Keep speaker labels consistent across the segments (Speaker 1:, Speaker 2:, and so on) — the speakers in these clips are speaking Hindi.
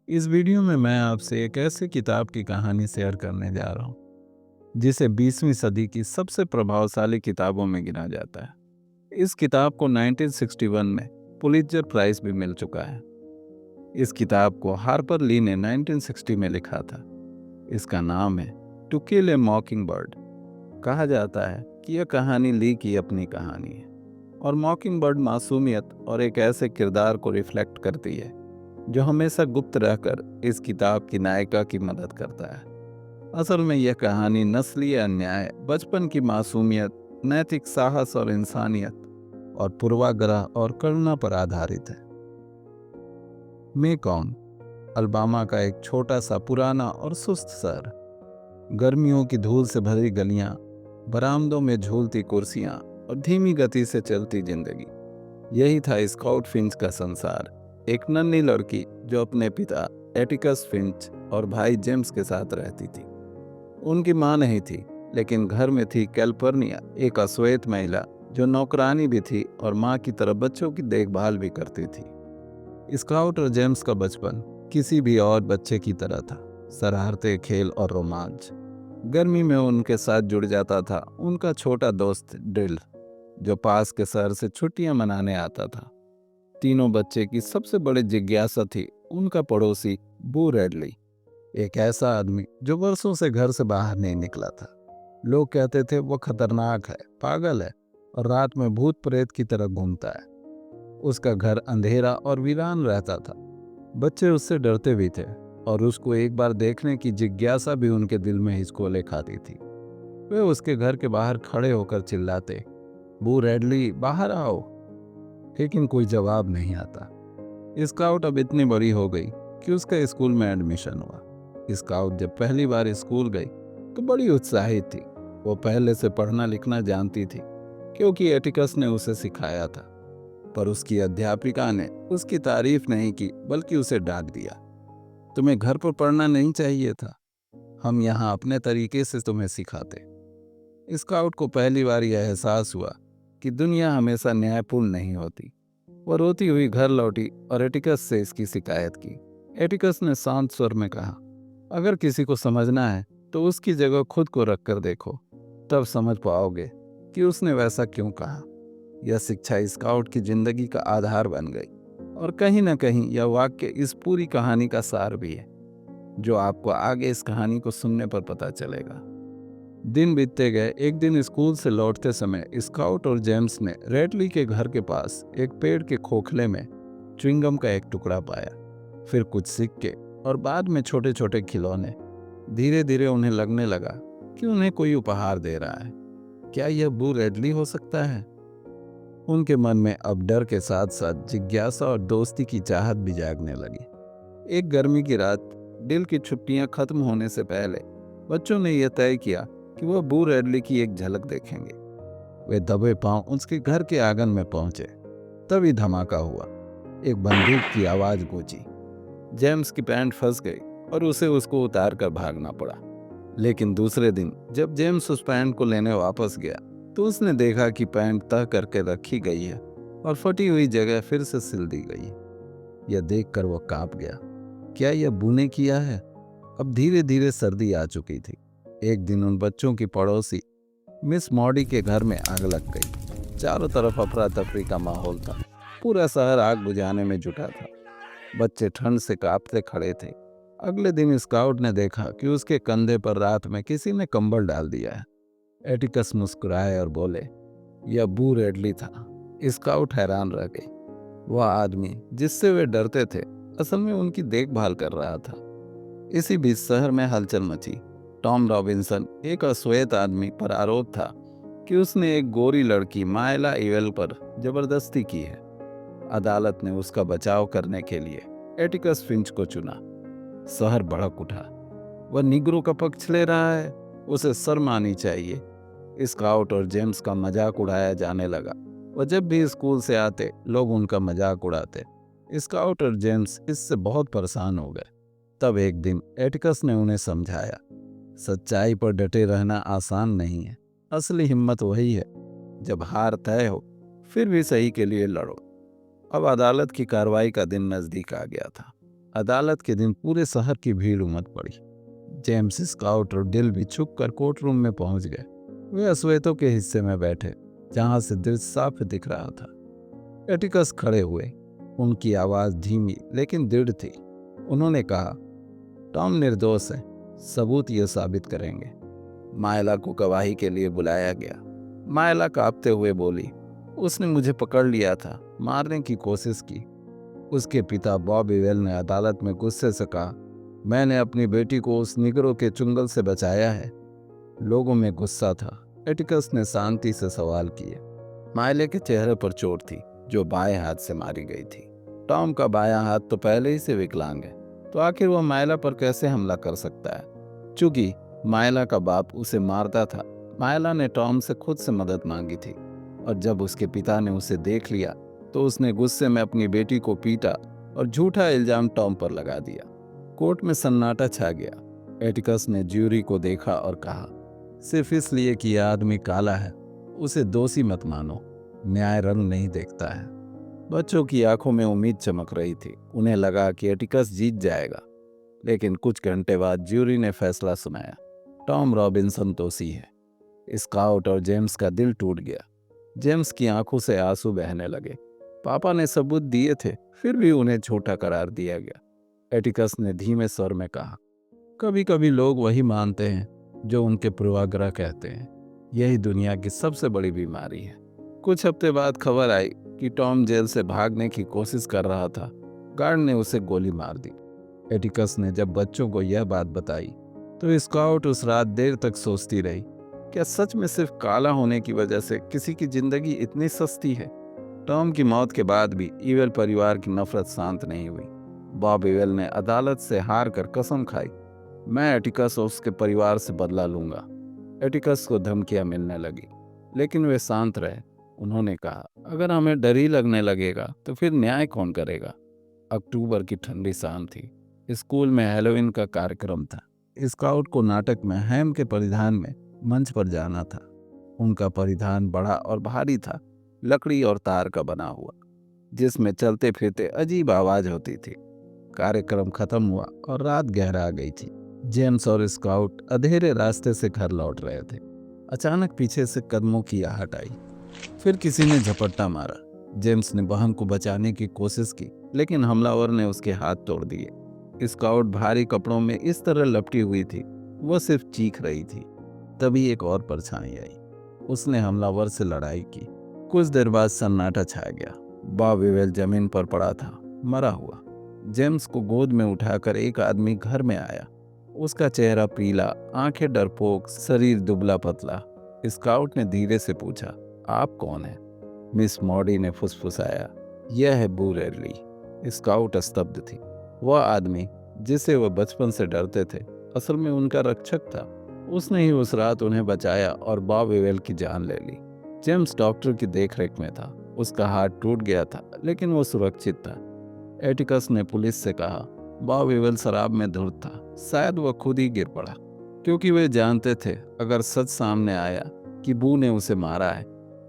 Speaker 1: इस वीडियो में मैं आपसे एक ऐसी किताब की कहानी शेयर करने जा रहा हूँ जिसे 20वीं सदी की सबसे प्रभावशाली किताबों में गिना जाता है। इस किताब को 1961 में पुलित्जर प्राइज भी मिल चुका है। इस किताब को हार्पर ली ने 1960 में लिखा था। इसका नाम है टू किल ए मॉकिंग बर्ड। कहा जाता है कि यह कहानी ली की अपनी कहानी है और मॉकिंग बर्ड मासूमियत और एक ऐसे किरदार को रिफ्लेक्ट करती है जो हमेशा गुप्त रहकर इस किताब की नायिका की मदद करता है। असल में यह कहानी नस्लीय अन्याय, बचपन की मासूमियत, नैतिक साहस और इंसानियत और पूर्वाग्रह और करुणा पर आधारित है। मेकॉन अल्बामा का एक छोटा सा पुराना और सुस्त शहर। गर्मियों की धूल से भरी गलियां, बरामदों में झूलती कुर्सियां और धीमी गति से चलती जिंदगी, यही था स्काउट फिंच का संसार। एक नन्ही लड़की जो अपने पिता एटिकस फिंच और भाई जेम्स के साथ रहती थी। उनकी मां नहीं थी, लेकिन घर में थी कैलिफोर्निया, एक अश्वेत महिला जो नौकरानी भी थी और मां की तरह बच्चों की देखभाल भी करती थी। स्काउट और जेम्स का बचपन किसी भी और बच्चे की तरह था। शरारतें, खेल और रोमांच। गर्मी में उनके साथ जुड़ जाता था उनका छोटा दोस्त ड्रिल, जो पास के शहर से छुट्टियां मनाने आता था। तीनों बच्चे की सबसे बड़ी जिज्ञासा थी उनका पड़ोसी बू रेडली, एक ऐसा आदमी जो वर्षों से घर से बाहर नहीं निकला था। लोग कहते थे वो खतरनाक है, पागल है और रात में भूत प्रेत की तरह घूमता है। उसका घर अंधेरा और वीरान रहता था। बच्चे उससे डरते भी थे और उसको एक बार देखने की जिज्ञासा भी उनके दिल में हिचकोले खाती थी। वे उसके घर के बाहर खड़े होकर चिल्लाते, बू रेडली बाहर आओ, लेकिन कोई जवाब नहीं आता। स्काउट अब इतनी बड़ी हो गई कि उसका स्कूल में एडमिशन हुआ। स्काउट जब पहली बार स्कूल गई तो बड़ी उत्साहित थी। वो पहले से पढ़ना लिखना जानती थी क्योंकि एटिकस ने उसे सिखाया था। पर उसकी अध्यापिका ने उसकी तारीफ नहीं की, बल्कि उसे डांट दिया। तुम्हें घर पर पढ़ना नहीं चाहिए था, हम यहाँ अपने तरीके से तुम्हें सिखाते। स्काउट को पहली बार यह एहसास हुआ कि दुनिया हमेशा न्यायपूर्ण नहीं होती। वो रोती हुई घर लौटी और एटिकस से इसकी शिकायत की। एटिकस ने शांत स्वर में कहा, अगर किसी को समझना है तो उसकी जगह खुद को रख कर देखो, तब समझ पाओगे कि उसने वैसा क्यों कहा। यह शिक्षा स्काउट की जिंदगी का आधार बन गई और कहीं ना कहीं यह वाक्य इस पूरी कहानी का सार भी है, जो आपको आगे इस कहानी को सुनने पर पता चलेगा। दिन बीतते गए। एक दिन स्कूल से लौटते समय स्काउट और जेम्स ने रेडली के घर के पास एक पेड़ के खोखले में च्युइंगम का एक टुकड़ा पाया। फिर कुछ सिक्के और बाद में छोटे छोटे खिलौने। धीरे धीरे उन्हें लगने लगा कि उन्हें कोई उपहार दे रहा है। क्या यह बू रेडली हो सकता है? उनके मन में अब डर के साथ साथ जिज्ञासा और दोस्ती की चाहत भी जागने लगी। एक गर्मी की रात, डिल की छुट्टियां खत्म होने से पहले, बच्चों ने यह तय किया कि वह बू रेडली की एक झलक देखेंगे। वे दबे पांव उसके घर के आंगन में पहुंचे। तभी धमाका हुआ। एक बंदूक की आवाज गूंजी। जेम्स की पैंट फंस गई और उसे उसको उतार कर भागना पड़ा। लेकिन दूसरे दिन जब जेम्स उस पैंट को लेने वापस गया तो उसने देखा कि पैंट तह करके रखी गई है और फटी हुई जगह फिर से सिल दी गई है। यह देखकर वह कांप गया। क्या यह बू ने किया है? अब धीरे धीरे सर्दी आ चुकी थी। एक दिन उन बच्चों की पड़ोसी मिस मॉडी के घर में आग लग गई। चारों तरफ अफरा तफरी का माहौल था। पूरा शहर आग बुझाने में जुटा था। बच्चे ठंड से कांपते खड़े थे। अगले दिन स्काउट ने देखा कि उसके कंधे पर रात में किसी ने कंबल डाल दिया है। एटिकस मुस्कुराए और बोले, यह बू रेडली था। स्काउट हैरान रह गई। वह आदमी जिससे वे डरते थे असल में उनकी देखभाल कर रहा था। इसी बीच शहर में हलचल मची। टॉम रॉबिन्सन, एक अश्वेत आदमी, पर आरोप था कि उसने एक गोरी लड़की मायला इवेल पर जबरदस्ती की है। अदालत ने उसका बचाव करने के लिए एटिकस फिंच को चुना। शहर भड़क उठा। वह निग्रो का पक्ष ले रहा है, उसे शर्म आनी चाहिए। स्काउट और जेम्स का मजाक उड़ाया जाने लगा। वह जब भी स्कूल से आते लोग उनका मजाक उड़ाते। स्काउट और जेम्स इससे बहुत परेशान हो गए। तब एक दिन एटिकस ने उन्हें समझाया, सच्चाई पर डटे रहना आसान नहीं है। असली हिम्मत वही है जब हार तय हो फिर भी सही के लिए लड़ो। अब अदालत की कार्रवाई का दिन नजदीक आ गया था। अदालत के दिन पूरे शहर की भीड़ उमड़ पड़ी। जेम्स, स्काउट और डिल भी छुप कर कोर्ट रूम में पहुंच गए। वे अश्वेतों के हिस्से में बैठे, जहां से दृश्य साफ दिख रहा था। एटिकस खड़े हुए। उनकी आवाज़ धीमी लेकिन दृढ़ थी। उन्होंने कहा, टॉम निर्दोष है, सबूत ये साबित करेंगे। मायला को गवाही के लिए बुलाया गया। मायला कांपते हुए बोली, उसने मुझे पकड़ लिया था, मारने की कोशिश की। उसके पिता बॉब इवेल ने अदालत में गुस्से से कहा, मैंने अपनी बेटी को उस निगरों के चुंगल से बचाया है। लोगों में गुस्सा था। एटिकस ने शांति से सवाल किए। मायले के चेहरे पर चोट थी, जो बाएं हाथ से मारी गई थी। टॉम का बायां हाथ तो पहले ही से विकलांग है, तो आखिर वह मायला पर कैसे हमला कर सकता है? चूंकि मायला का बाप उसे मारता था, मायला ने टॉम से खुद से मदद मांगी थी, और जब उसके पिता ने उसे देख लिया तो उसने गुस्से में अपनी बेटी को पीटा और झूठा इल्जाम टॉम पर लगा दिया। कोर्ट में सन्नाटा छा गया। एटिकस ने ज्यूरी को देखा और कहा, सिर्फ इसलिए कि यह आदमी काला है, उसे दोषी मत मानो। न्याय रंग नहीं देखता है। बच्चों की आंखों में उम्मीद चमक रही थी। उन्हें लगा कि एटिकस जीत जाएगा, लेकिन कुछ घंटे बाद ज्यूरी ने फैसला सुनाया, टॉम रॉबिन्सन दोषी है। स्काउट और जेम्स का दिल टूट गया। जेम्स की आंखों से आंसू बहने लगे। पापा ने सबूत दिए थे, फिर भी उन्हें झूठा करार दिया गया। एटिकस ने धीमे स्वर में कहा, कभी कभी लोग वही मानते हैं जो उनके पूर्वाग्रह कहते हैं। यही दुनिया की सबसे बड़ी बीमारी है। कुछ हफ्ते बाद खबर आई कि टॉम जेल से भागने की कोशिश कर रहा था। गार्ड ने उसे गोली मार दी। एटिकस ने जब बच्चों को यह बात बताई तो स्काउट उस रात देर तक सोचती रही, क्या सच में सिर्फ काला होने की वजह से किसी की जिंदगी इतनी सस्ती है? टॉम की मौत के बाद भी इवेल परिवार की नफरत शांत नहीं हुई। बॉब इवेल ने अदालत से हार कर कसम खाई, मैं एटिकस और उसके परिवार से बदला लूंगा। एटिकस को धमकियां मिलने लगी, लेकिन वे शांत रहे। उन्होंने कहा, अगर हमें डर ही लगने लगेगा तो फिर न्याय कौन करेगा? अक्टूबर की ठंडी शाम थी। स्कूल में हैलोवीन का कार्यक्रम था। स्काउट को नाटक में हैम के परिधान में मंच पर जाना था। उनका परिधान बड़ा और भारी था, लकड़ी और तार का बना हुआ, जिसमें चलते फिरते अजीब आवाज होती थी। कार्यक्रम खत्म हुआ और रात गहरा गई थी। जेम्स और स्काउट अंधेरे रास्ते से घर लौट रहे थे। अचानक पीछे से कदमों की आहट आई। फिर किसी ने झपट्टा मारा। जेम्स ने बहन को बचाने की कोशिश की, लेकिन हमलावर ने उसके हाथ तोड़ दिए। स्काउट भारी कपड़ों में इस तरह लपटी हुई थी, वह सिर्फ चीख रही थी। तभी एक और परछाई आई। उसने हमलावर से लड़ाई की। कुछ देर बाद सन्नाटा छा गया। बॉब इवेल जमीन पर पड़ा था, मरा हुआ। जेम्स को गोद में उठाकर एक आदमी घर में आया। उसका चेहरा पीला, आंखें डरपोक, शरीर दुबला पतला। स्काउट ने धीरे से पूछा, आप कौन हैं? मिस मॉडी ने फुसफुसाया, यह है बू रेडली। स्काउट स्तब्ध थी। वह आदमी जिसे वह बचपन से डरते थे, असल में उनका रक्षक था। उसने ही उस रात उन्हें बचाया और बॉब इवेल की जान ले ली। जेम्स डॉक्टर की देखरेख में था। उसका हाथ टूट गया था, लेकिन वो सुरक्षित था। एटिकस ने पुलिस से कहा, बॉब इवेल शराब में धुत था, शायद वह खुद ही गिर पड़ा। क्योंकि वे जानते थे अगर सच सामने आया कि बू ने उसे मारा है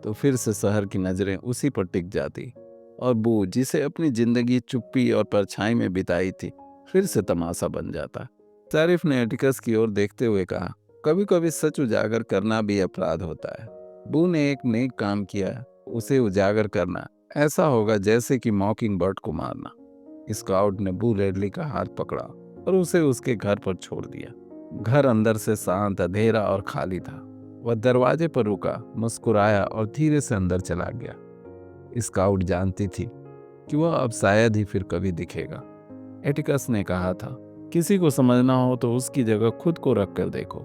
Speaker 1: तो फिर से शहर की नजरें उसी पर टिक जाती, और बू, जिसे अपनी जिंदगी चुप्पी और परछाई में बिताई थी, फिर से तमाशा बन जाता। शरीफ ने एटिकस की ओर देखते हुए कहा, कभी कभी सच उजागर करना भी अपराध होता है। बू ने एक नेक काम किया, उसे उजागर करना ऐसा होगा जैसे कि मॉकिंग बर्ड को मारना। स्काउट ने बू रेडली का हाथ पकड़ा और उसे उसके घर पर छोड़ दिया। घर अंदर से शांत, अंधेरा और खाली था। वह दरवाजे पर रुका, मुस्कुराया और धीरे से अंदर चला गया। स्काउट जानती थी कि वह अब शायद ही फिर कभी दिखेगा। एटिकस ने कहा था, किसी को समझना हो तो उसकी जगह खुद को रख कर देखो।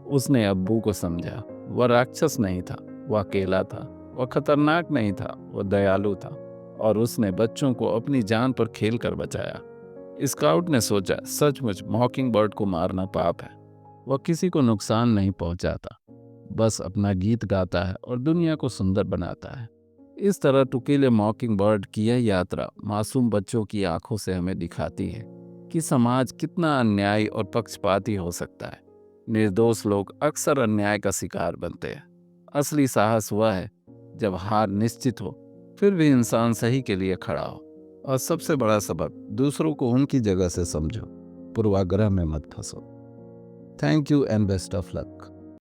Speaker 1: उसने अब्बू को समझा। वह राक्षस नहीं था, वह अकेला था। वह खतरनाक नहीं था, वह दयालु था, और उसने बच्चों को अपनी जान पर खेल कर बचाया। स्काउट ने सोचा, सचमुच मॉकिंग बर्ड को मारना पाप है। वह किसी को नुकसान नहीं पहुंचाता, बस अपना गीत गाता है और दुनिया को सुंदर बनाता है। इस तरह टुकीले मॉकिंग बर्ड की यह यात्रा मासूम बच्चों की आंखों से हमें दिखाती है कि समाज कितना अन्यायी और पक्षपाती हो सकता है। निर्दोष लोग अक्सर अन्याय का शिकार बनते हैं। असली साहस वह है जब हार निश्चित हो, फिर भी इंसान सही के लिए खड़ा हो। और सबसे बड़ा सबक, दूसरों को उनकी जगह से समझो, पूर्वाग्रह में मत फंसो। Thank you and best of luck.